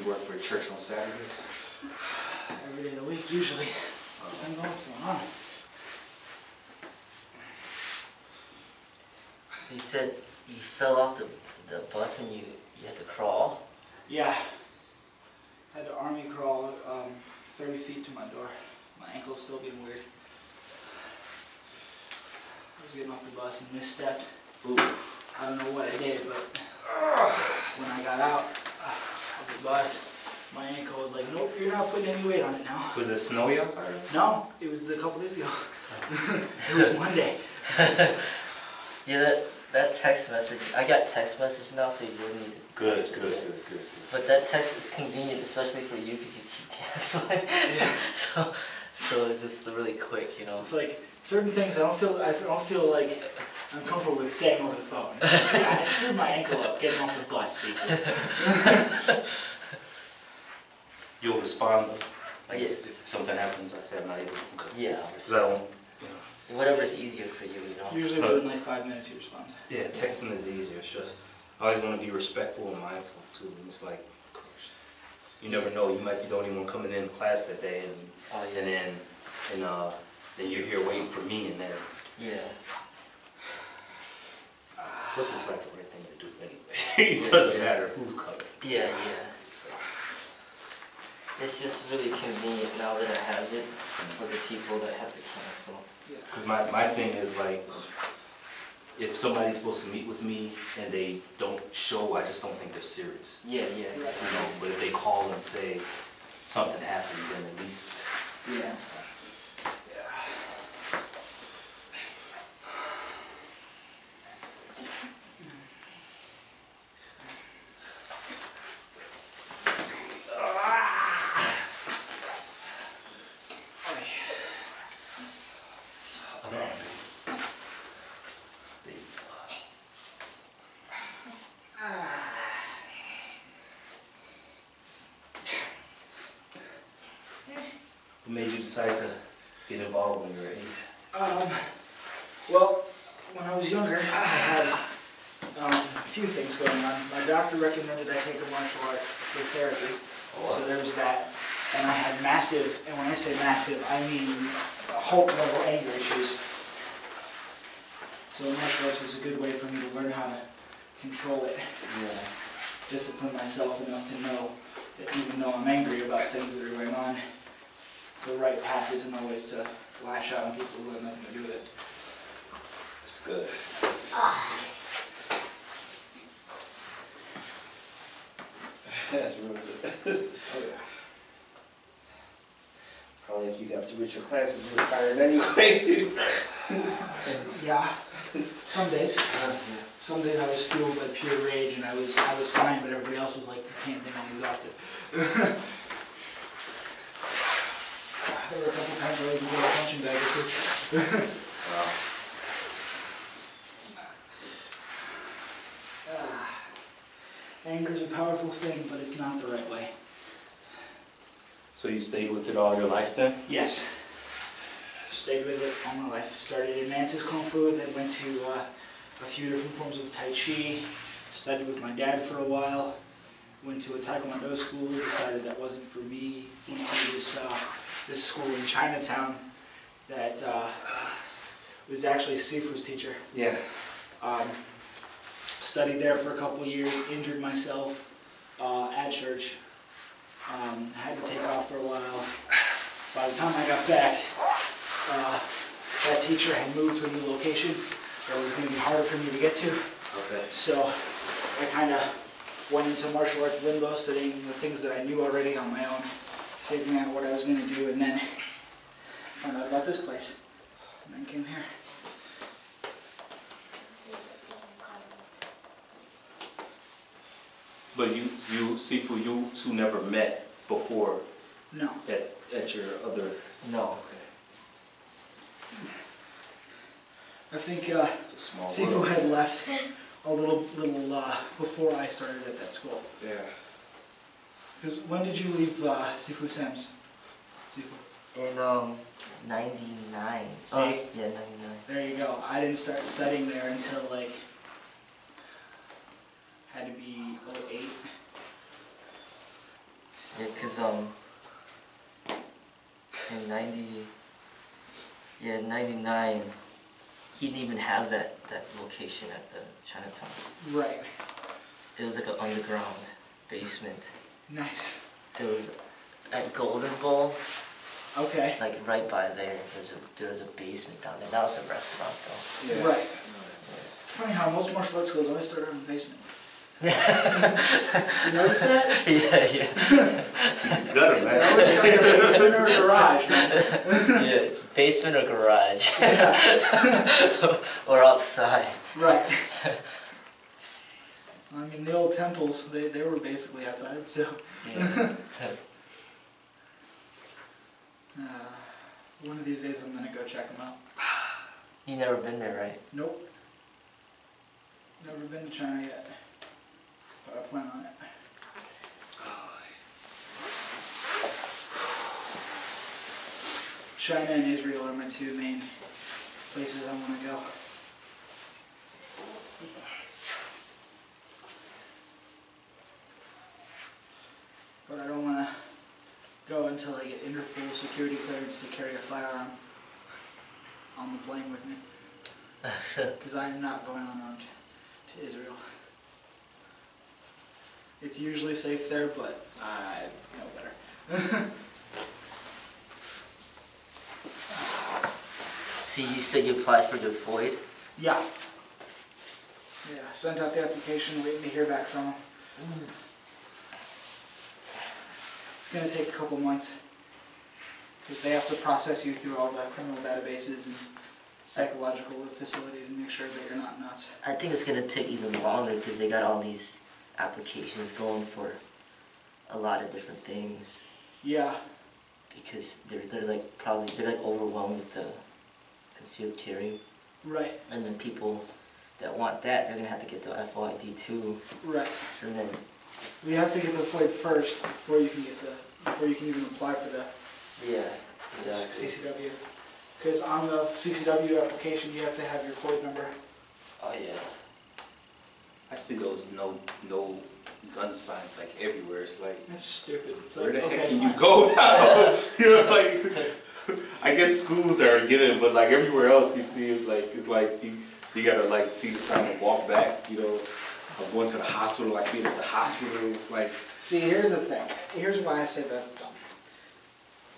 You work for church on Saturdays? Every day of the week, usually. Depends on what's going on. So you said you fell off the bus and you had to crawl? Yeah. I had to army crawl 30 feet to my door. My ankle's still being weird. I was getting off the bus and misstepped. Ooh. I don't know what I did, but when I got out of the bus, my ankle was like, nope, you're not putting any weight on it now. Was it snowy outside? No, it was a couple days ago. It was Monday. Yeah, that text message, I got text message now, so you don't need to. Good. But that text is convenient, especially for you, because you keep canceling. Yeah. So it's just really quick, you know. It's like certain things I don't feel like I'm comfortable with saying over the phone. I screwed my ankle up getting off the bus. See? You'll respond. Like Yeah. if something happens, I say I'm not able to. Okay. Yeah. Because I don't. Whatever's easier for you, you know. Usually within like 5 minutes he responds. Yeah, texting is easier. It's just I always want to be respectful and mindful too. And it's like, of course, you never know. You might be the only one coming in class that day, and then you're here waiting for me, and then Yeah. plus it's like the right thing to do anyway. It doesn't matter who's coming. Yeah. It's just really convenient now that I have it for the people that have to cancel. Because my thing is like, if somebody's supposed to meet with me and they don't show, I just don't think they're serious. Yeah. You know, but if they call and say something happened, then at least. Yeah. What made you decide to get involved when you were 8? Well, when I was younger, I had a few things going on. My doctor recommended I take a martial art for therapy, so there was that. And I had massive, and when I say massive, I mean Hulk-level anger issues. So martial arts was a good way for me to learn how to control it. Discipline myself enough to know that even though I'm angry about things that are going on, the right path isn't always to lash out on people who have nothing to do with it. It's good. That's really good. Oh yeah. Probably if you got through with your classes, you were tired anyway. Yeah. Some days. Some days I was fueled by pure rage and I was fine, but everybody else was like panting and exhausted. There were a couple times where I even got a punching bag or two. Anger's a powerful thing, but it's not the right way. So you stayed with it all your life then? Yes. Stayed with it all my life. Started in Nance's Kung Fu, then went to a few different forms of Tai Chi. Studied with my dad for a while. Went to a Taekwondo school, decided that wasn't for me. Went to this school in Chinatown that was actually Sifu's teacher. Yeah. Studied there for a couple years, injured myself at church. Had to take off for a while. By the time I got back, that teacher had moved to a new location that was going to be harder for me to get to. Okay. So I kind of went into martial arts limbo, studying the things that I knew already on my own, figuring out what I was going to do, and then found out about this place, and then came here. But you Sifu, you two never met before? No. At your other? No. Okay. I think It's a small Sifu world. had left a little before I started at that school. Yeah. Because when did you leave Sifu Sam's? Sifu. In 99. See? Yeah, 99. There you go. I didn't start studying there until like had to be 08. Yeah, cause in '99, he didn't even have that location at the Chinatown. Right. It was like an underground basement. Nice. It was at Golden Bowl. Okay. Like right by there, there's a basement down there. That was a restaurant though. Yeah. Right. It's funny how most martial arts schools always start out in the basement. You notice that? Yeah. Gutter, They man. always start in the basement or garage, man. Yeah, it's basement or garage. Yeah. Or outside. Right. I mean, the old temples, they were basically outside, so. Yeah. One of these days I'm gonna go check them out. You never been there, right? Nope. Never been to China yet. But I plan on it. China and Israel are my two main places I want to go. But I don't want to go until I get Interpol security clearance to carry a firearm on the plane with me. Because I am not going unarmed to Israel. It's usually safe there, but I know better. See, you said you applied for the FOID? Yeah. Yeah, sent out the application, waiting to hear back from them. It's going to take a couple months. Because they have to process you through all the criminal databases and psychological facilities and make sure that you're not nuts. I think it's gonna take even longer because they got all these applications going for a lot of different things. Yeah. Because they're like overwhelmed with the concealed carry. Right. And then people that want that, they're gonna have to get the FOID too. Right. So then You have to get the FOID first before you can even apply for the CCW. Because on the CCW application, you have to have your FOID number. Oh yeah. I see those no gun signs like everywhere. It's like, That's stupid. It's where the like, heck okay, can fine. you go now? You know, like, I guess schools are given, but like everywhere else you see it, like, it's like, so you gotta like see the sign and walk back, you know. I was going to the hospital, I see it at the hospital, it's like. See, here's the thing. Here's why I say that's dumb.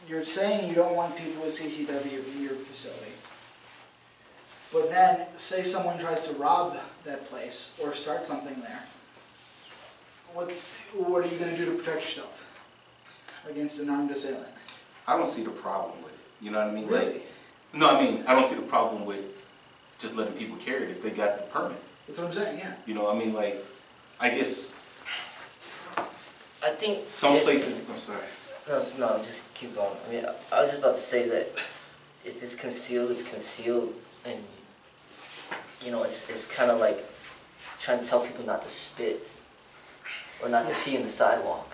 You're saying you don't want people with CCW in your facility. But then, say someone tries to rob that place or start something there. What are you going to do to protect yourself against an armed assailant? I don't see the problem with it, you know what I mean? Really? Like, no, I mean, I don't see the problem with just letting people carry it if they got the permit. That's what I'm saying, yeah. You know, I mean, like, I guess I think some places, I'm sorry. No, just keep going. I mean, I was just about to say that if it's concealed, and you know, it's kind of like trying to tell people not to spit or not to pee in the sidewalk.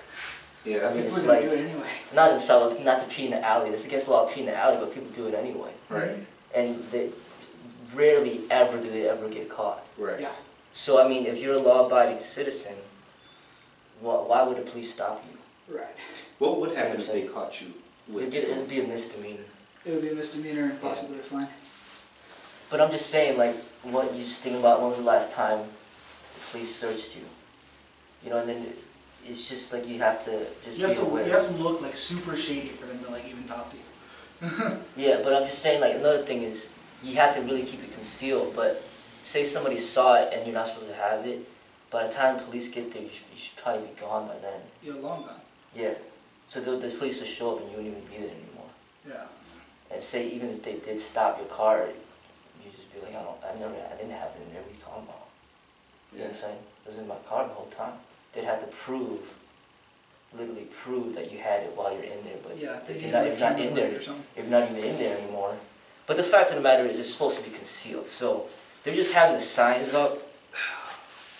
Yeah, I mean, People it's are like going to do it anyway. not in the sidewalk, not to pee in the alley. It's against the law to pee in the alley, but people do it anyway. right, And they rarely ever do they ever get caught. right. Yeah. So I mean, if you're a law-abiding citizen, why would the police stop you? Right. What would happen if they caught you with It'd be a misdemeanor. It would be a misdemeanor and possibly a fine. But I'm just saying, like, what you just think about, when was the last time the police searched you? You know, and then it's just like you have to just be aware. You have to look like super shady for them to like even talk to you. Yeah, but I'm just saying, like, another thing is you have to really keep it concealed. But say somebody saw it and you're not supposed to have it, by the time police get there, you should probably be gone by then. You're long gone. Yeah. So the police will show up and you won't even be there anymore. Yeah. And say even if they did stop your car, you just be like, I didn't have it in there. What are you talking about? You know what I'm saying? It was in my car the whole time. They'd have to literally prove that you had it while you're in there. But Yeah. if you're not in there, or something. if you're not even in there anymore. But the fact of the matter is, it's supposed to be concealed. So they're just having the signs up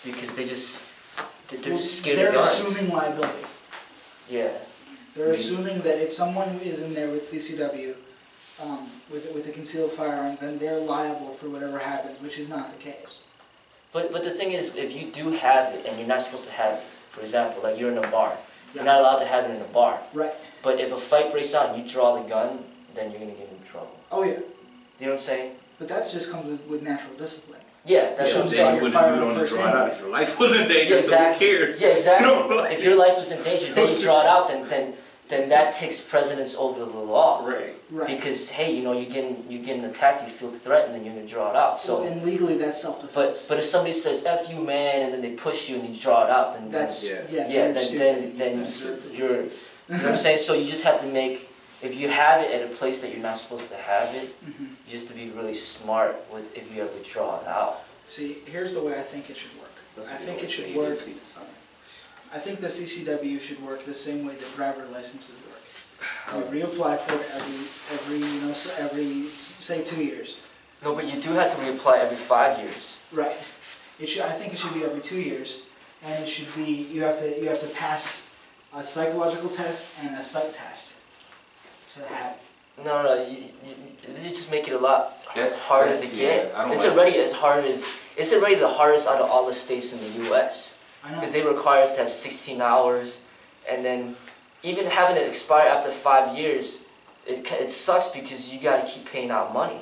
because they're just scared of guns. They're assuming liability. Yeah. They're assuming that if someone is in there with CCW, with a concealed firearm, then they're liable for whatever happens, which is not the case. But the thing is, if you do have it and you're not supposed to have it, for example, like you're in a bar You're not allowed to have it in a bar. Right. But if a fight breaks out and you draw the gun, then you're gonna get in trouble. Oh yeah. You know what I'm saying? But that just comes with natural discipline. Yeah, that's what I'm saying. You wouldn't do it on the draw it out if your life was in danger, exactly. so who cares? Yeah, exactly. You know, like, if your life was in danger, then you draw it out, then that takes precedence over the law. Right. Right. Because hey, you know, you're getting attacked, you feel threatened, then you're gonna draw it out. So and legally that's self-defense. but if somebody says "F you, man," and then they push you and you draw it out, then That's yeah. then you're you know what I'm saying. So you just have to make, if you have it at a place that you're not supposed to have it, Mhm. you just have to be really smart with if you ever draw it out. See, here's the way I think it should work. I think it should work. I think the CCW should work the same way the driver licenses work. You reapply for it every say 2 years. No, but you do have to reapply every 5 years. Right. It should. I think it should be every 2 years, and it should be you have to pass a psychological test and a psych test to have it. No, you just make it a lot harder to get. Yeah, it's already the hardest out of all the states in the U.S. I know. Because they require us to have 16 hours, and then even having it expire after 5 years, it sucks because you got to keep paying out money.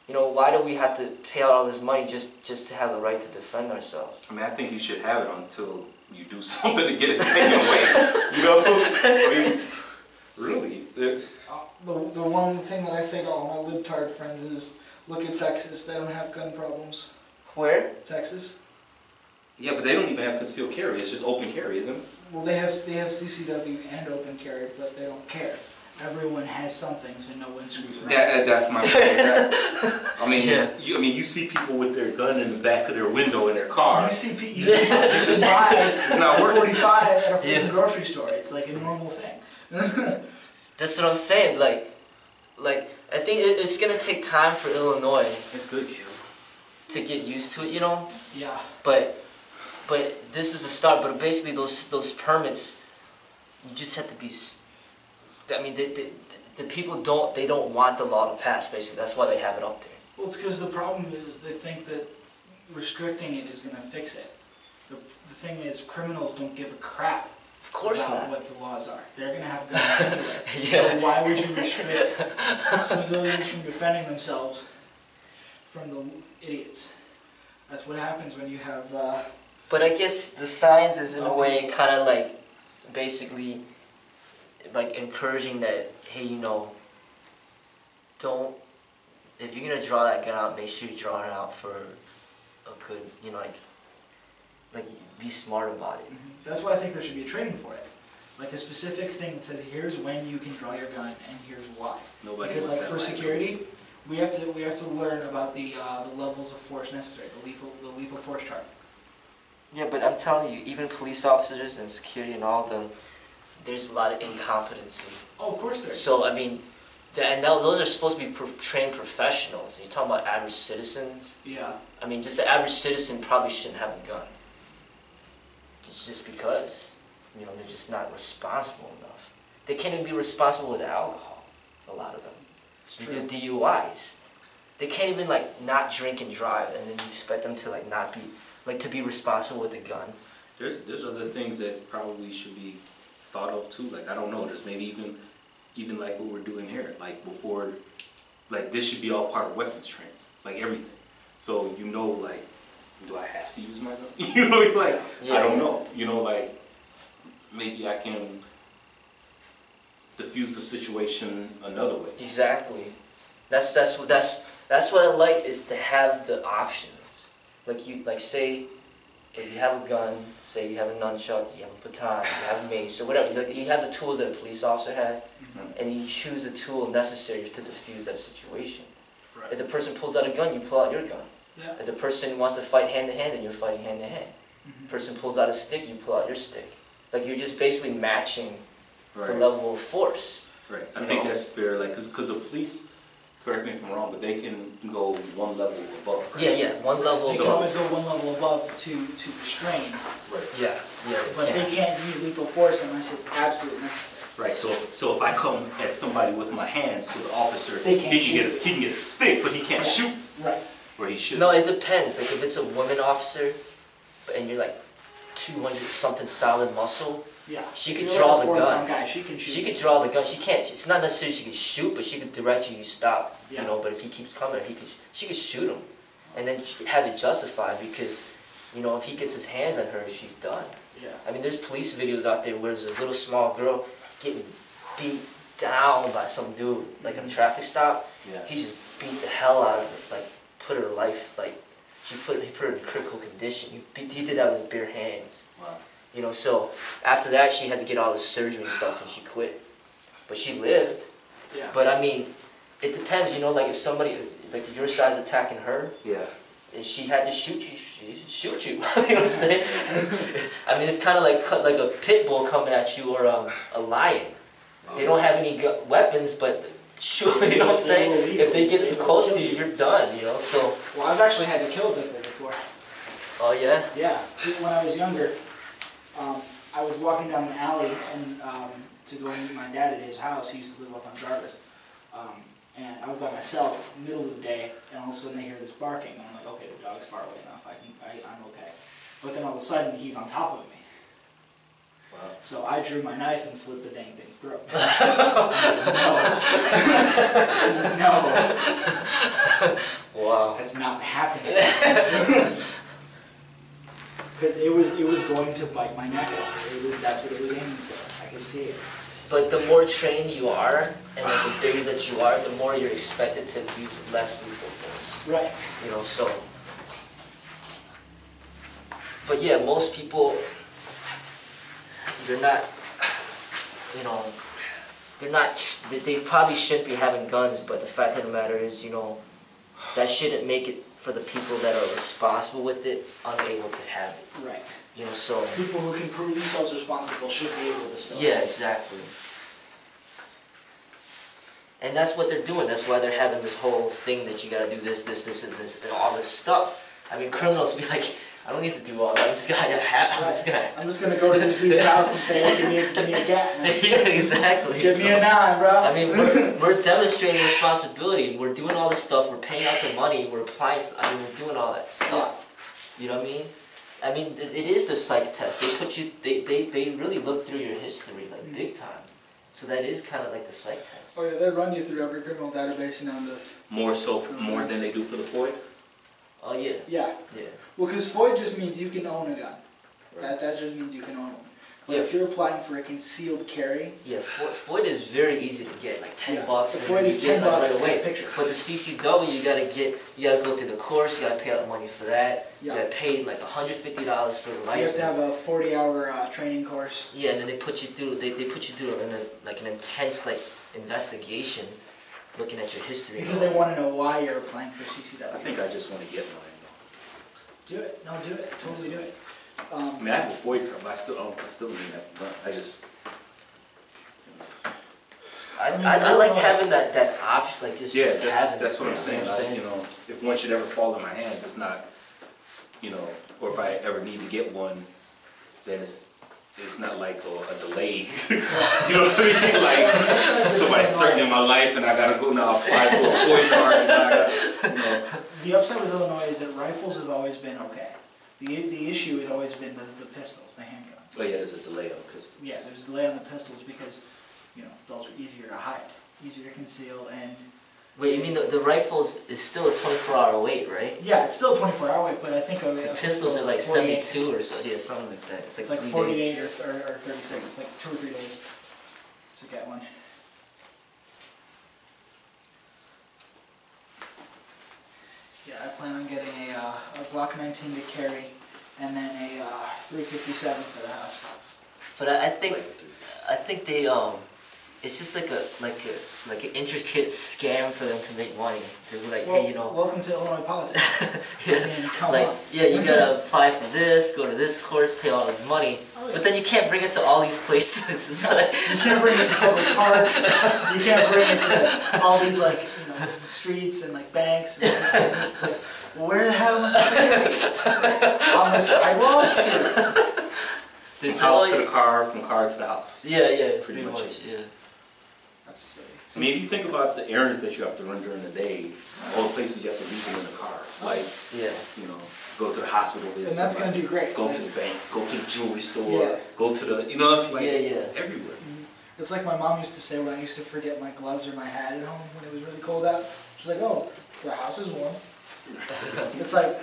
You know, why do we have to pay out all this money just to have the right to defend ourselves? I mean, I think you should have it until you do something to get it taken away. You know, I mean, really. The one thing that I say to all my libtard friends is, look at Texas. They don't have gun problems. Where? Texas. Yeah, but they don't even have concealed carry. It's just open carry, isn't it? Well, they have CCW and open carry, but they don't care. Everyone has something, so no one screws around. That's my point. I mean, Yeah. you see people with their gun in the back of their window in their car. You see, you just buy It's not a working. 45 at a freaking Yeah. grocery store. It's like a normal thing. That's what I'm saying. Like I think it's gonna take time for Illinois It's good, kid. to get used to it, you know. Yeah. But this is a start. But basically, those permits, you just have to be. I mean, the people don't want the law to pass. Basically, that's why they have it up there. Well, it's because the problem is they think that restricting it is going to fix it. The thing is, criminals don't give a crap Of course about not. what the laws are. They're going to have guns anyway. Yeah. So why would you restrict civilians from defending themselves from the idiots? That's what happens when you have... But I guess the science is in a way kind of like, basically, like encouraging that, hey, you know, don't, if you're gonna draw that gun out, make sure you draw it out for a good, you know, like be smart about it. That's why I think there should be a training for it. Like a specific thing that says, here's when you can draw your gun and here's why. Nobody Because wants like that for life. security, we have to learn about the levels of force necessary, the lethal force chart. Yeah, but I'm telling you, even police officers and security and all of them, there's a lot of incompetency. Oh, of course there is. So, I mean, and now those are supposed to be trained professionals. You're talking about average citizens. Yeah. I mean, just the average citizen probably shouldn't have a gun. It's just because, you know, they're just not responsible enough. They can't even be responsible with alcohol, a lot of them. It's You true. do DUIs. They can't even, like, not drink and drive, and then you expect them to, like, not be, like, to be responsible with a gun. There's other things that probably should be thought of too. Like, I don't know, just maybe even like what we're doing here. Like before, like this should be all part of weapons training, like everything. So you know, like, do I have to use my gun? You know, like Yeah. I don't know. You know, like maybe I can diffuse the situation another way. Exactly. That's what I like, is to have the options. Like say, if you have a gun, say you have a nunchuck, you have a baton, you have a mace, or whatever. Like, you have the tools that a police officer has, and you choose the tool necessary to defuse that situation. Right. If the person pulls out a gun, you pull out your gun. Yeah. If the person wants to fight hand to hand, then you're fighting hand to hand. Mhm. Person pulls out a stick, you pull out your stick. Like, you're just basically matching the Right. level of force. Right. I You think know? that's fair. Like, cause the police, correct me if I'm wrong, but they can go one level above. Right? Yeah, one level They can above. always go one level above to restrain, Right. Yeah. but they can't use lethal force unless it's absolutely necessary. Right, so if I come at somebody with my hands to the officer, They can't he can get a stick, but he can't Yeah. shoot Right. where he should. No, it depends. Like, if it's a woman officer, and you're like 200 something solid muscle, Yeah. She If could you're draw like a the gun. 4-pound guy, she can shoot. She could draw the gun. She can't. It's not necessarily she could shoot, but she could direct you. You stop. Yeah. You know. But if he keeps coming, she could shoot him, and then have it justified because, you know, if he gets his hands on her, she's done. Yeah. I mean, there's police videos out there where there's a little small girl getting beat down by some dude, like in a traffic stop. Yeah. He just beat the hell out of her, like put her life, like he put her in critical condition. He did that with his bare hands. Wow. You know, so after that she had to get all this surgery and stuff, and she quit. But she lived. Yeah. But I mean, it depends. You know, like if somebody, like your side's attacking her. Yeah. And she had to shoot you. She shoot you. You know what I'm saying? I mean, it's kind of like a pit bull coming at you or a lion. They don't have any weapons, but shoot. You know what I'm saying? If they get too close to you, you're done. You know. So. Well, I've actually had to kill a pit bull before. Oh yeah. Yeah. When I was younger, I was walking down an alley and to go meet my dad at his house. He used to live up on Jarvis. And I was by myself, middle of the day, and all of a sudden I hear this barking. And I'm like, okay, the dog's far away enough. I'm okay. But then all of a sudden he's on top of me. Wow. So I drew my knife and slit the dang thing's throat. No. Wow. That's not happening. Because it was going to bite my neck off. That's what it was aiming for. I could see it. But the more trained you are, and like the bigger that you are, the more you're expected to use less lethal force. Right. You know, so. But yeah, most people, they're not, you know, they probably shouldn't be having guns, but the fact of the matter is, you know, that shouldn't make it for the people that are responsible with it unable to have it. Right. You know, so. People who can prove themselves responsible should be able to still. Yeah, exactly. And that's what they're doing. That's why they're having this whole thing that you gotta do this, this, this, and this, and all this stuff. I mean, criminals be like, I don't need to do all that. I'm just gonna go to this dude's house and say, hey, give me a gat, man. Yeah, exactly. Give me a 9, bro. I mean, we're demonstrating responsibility. We're doing all this stuff. We're paying out the money. We're applying for. I mean, we're doing all that stuff. You know what I mean? I mean, it is the psych test. They put you. They really look through your history like big time. So that is kind of like the psych test. Oh yeah, they run you through every criminal database and on the. More than they do for the FOID? Oh yeah. Yeah. Yeah. Well, because FOID just means you can own a gun. Right. That just means you can own one. But if you're applying for a concealed carry. Yeah, FOID is very easy to get, like $10. The FOID is $10 right away. Picture. But the CCW, you gotta go through the course. You gotta pay out the money for that. Yeah. You gotta pay like $150 for the license. You have to have a 40-hour training course. Yeah, and then they put you through. They put you through an intense investigation, looking at your history. Because they want to know why you're applying for CCW. I think I just want to get mine Do it. No, do it. Totally do it. though. I mean, I have a FOID card, but I still need that. But I just. I like having that option, like just having. That's what I'm it, saying. Like, you know, if one should ever fall in my hands, it's not, you know, or if I ever need to get one, then it's not like a delay. You know what I mean? Like somebody's threatening my life, and I gotta go now apply for a FOID card. And I gotta, you know. The upside with Illinois is that rifles have always been okay. The issue has always been the pistols, the handguns. Oh yeah, there's a delay on pistols. Yeah, there's a delay on the pistols because, you know, those are easier to hide, easier to conceal, and... Wait, you mean the rifles is still a 24-hour wait, right? Yeah, it's still a 24-hour wait, but I think the pistols are like 48. 72 or so, yeah, something like that. It's like 48 days. or 36. It's like 2 or 3 days to get one. Yeah, I plan on getting a Glock 19 to carry, and then a 357 for the house. But I think they it's just like an intricate scam for them to make money. They're like, Well, hey, you know. welcome to Illinois politics. Yeah, you gotta apply for this, go to this course, pay all this money, but then you can't bring it to all these places. It's like you can't bring it to public parks. You can't bring it to all these streets and banks. And it's like, well, where the hell am I on the sidewalk? From house to the car, from car to the house. Yeah, pretty much. Yeah. That's. I mean, if you think about the errands that you have to run during the day, all the places you have to leave them in the car. It's like, yeah, you know, go to the hospital visit. And that's somebody. gonna do great. Go to the bank, go to the jewelry store, Yeah. go to the, you know, it's like Yeah. everywhere. It's like my mom used to say when I used to forget my gloves or my hat at home when it was really cold out. She's like, "Oh, the house is warm." It's like,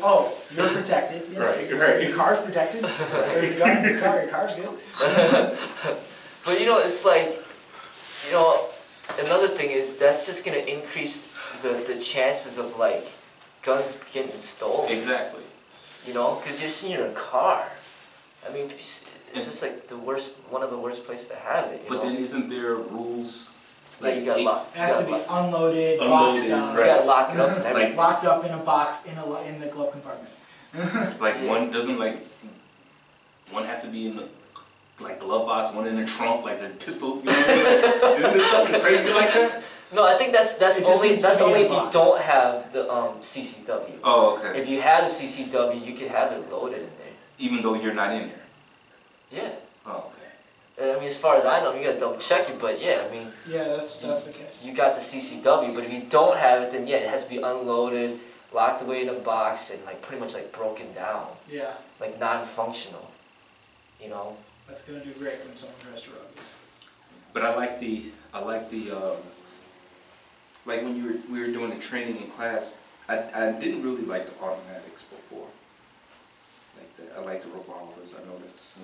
oh, you're protected. You know, Right. Your car's protected. There's a gun in your car. Your car's good. But you know, it's like, you know, another thing is that's just gonna increase the chances of like guns getting stolen. Exactly. You know, because you're sitting in a car. I mean, it's just like one of the worst places to have it. You But know? then isn't there rules? Like you gotta lock. It has to be unloaded, boxed Unloaded, up, You gotta lock it up and everything. Like- locked up in a box in the glove compartment. Like Yeah. one doesn't like one have to be in the like glove box, one in the trunk, like the pistol. You know what I mean? Isn't there something crazy like that? No, I think that's It just only needs to be in a if you box. don't have the CCW. Oh, okay. If you have the CCW, you could have it loaded in there. Even though you're not in there. Yeah. Oh, okay. I mean, as far as I know, you gotta double check it, but yeah, I mean, Yeah, that's the case. you got the CCW, but if you don't have it, then yeah, it has to be unloaded, locked away in a box, and like pretty much like broken down, Yeah, like non-functional. You know? that's gonna do great when someone tries to rob you. But I like the like when we were doing the training in class. I didn't really like the automatics before. Like that, I like the revolvers. I know that's.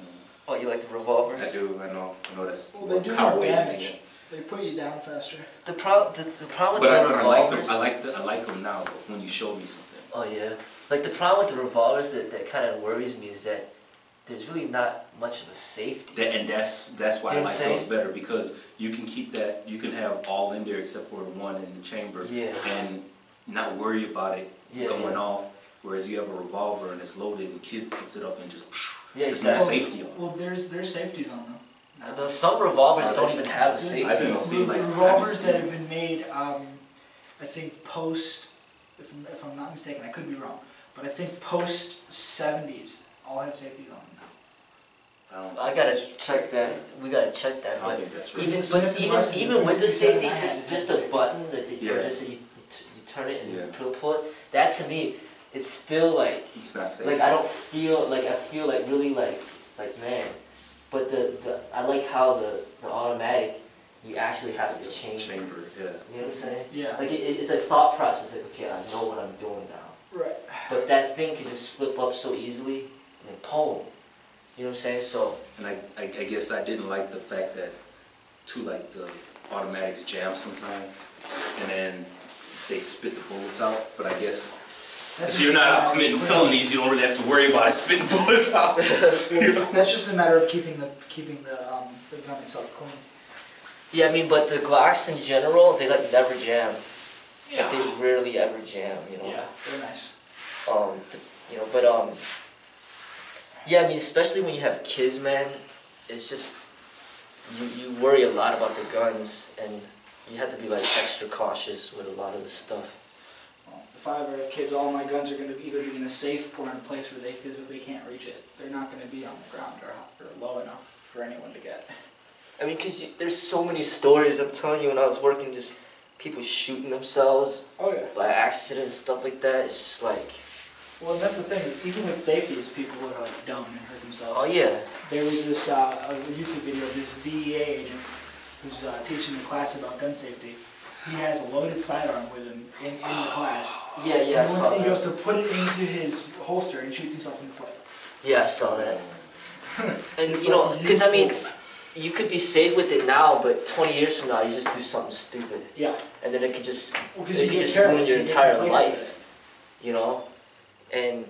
Oh, you like the revolvers? I do. I know that's. Well, they do more cowboy, damage. yeah. They put you down faster. The problem with But the I like revolvers. them. I like them now. Though, when you show me something. Oh yeah. Like the problem with the revolvers that kind of worries me is that there's really not much of a safety. And that's why You I know like what I'm those better, because you can keep that. You can have all in there except for the one in the chamber. Yeah. And not worry about it going yeah. off. Whereas you have a revolver and it's loaded, and kid picks it up and just. Yeah, There's no exactly. safety on it. Well, there's safeties on them. Some revolvers don't even have a safety. I didn't see like revolvers that have been made, I think post, if I'm not mistaken, I could be wrong, but I think post 70s all have safeties on them now. I gotta check that. We gotta check that. I don't But think that's right. even Smith and Wesson, even with the you safety, said just a button that you, Yeah. or just you turn it and Yeah. you pull it. That to me, it's still like It's not safe. I don't feel like I feel like really like man. But I like how the automatic, you actually have to change. Chamber, yeah. You know what I'm saying? Yeah. Like it's a thought process. Like okay, I know what I'm doing now. Right. But that thing can just flip up so easily and then boom. You know what I'm saying? So. And I guess I didn't like the fact that too, like the automatics jam sometimes, and then they spit the bullets out. But I guess if you're not committing felonies, you don't really have to worry about spitting bullets out. You know? That's just a matter of keeping the gun itself clean. Yeah, I mean, but the Glocks in general, they like never jam. Like, they rarely ever jam, you know. Yeah, they're nice. You know, but yeah, I mean, especially when you have kids, man, it's just you worry a lot about the guns, and you have to be like extra cautious with a lot of the stuff. Well, if I ever have kids, all my guns are going to either be in a safe or in a place where they physically can't reach it. They're not going to be on the ground or low enough for anyone to get. I mean, because there's so many stories, I'm telling you, when I was working, just people shooting themselves Oh yeah. by accident and stuff like that. It's just like, Well, that's the thing. Even with safeties, people would like dumb and hurt themselves. oh yeah. There was this a YouTube video of this DEA agent who's teaching the class about gun safety. He has a loaded sidearm with him in the class. Yeah, I And saw once he that. goes to put it into his holster and shoots himself in the foot. Yeah, I saw that. And It's you know, like because I mean, you could be safe with it now, but 20 years from now, you just do something stupid, Yeah. and then it could just Because it you could get just careless, ruin your you get entire complacent with life, you know. And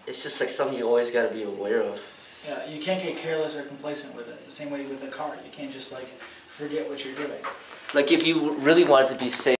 it's just like something you always got to be aware of. Yeah, you can't get careless or complacent with it. The same way with a car. You can't just like forget what you're doing. Like if you really wanted to be safe.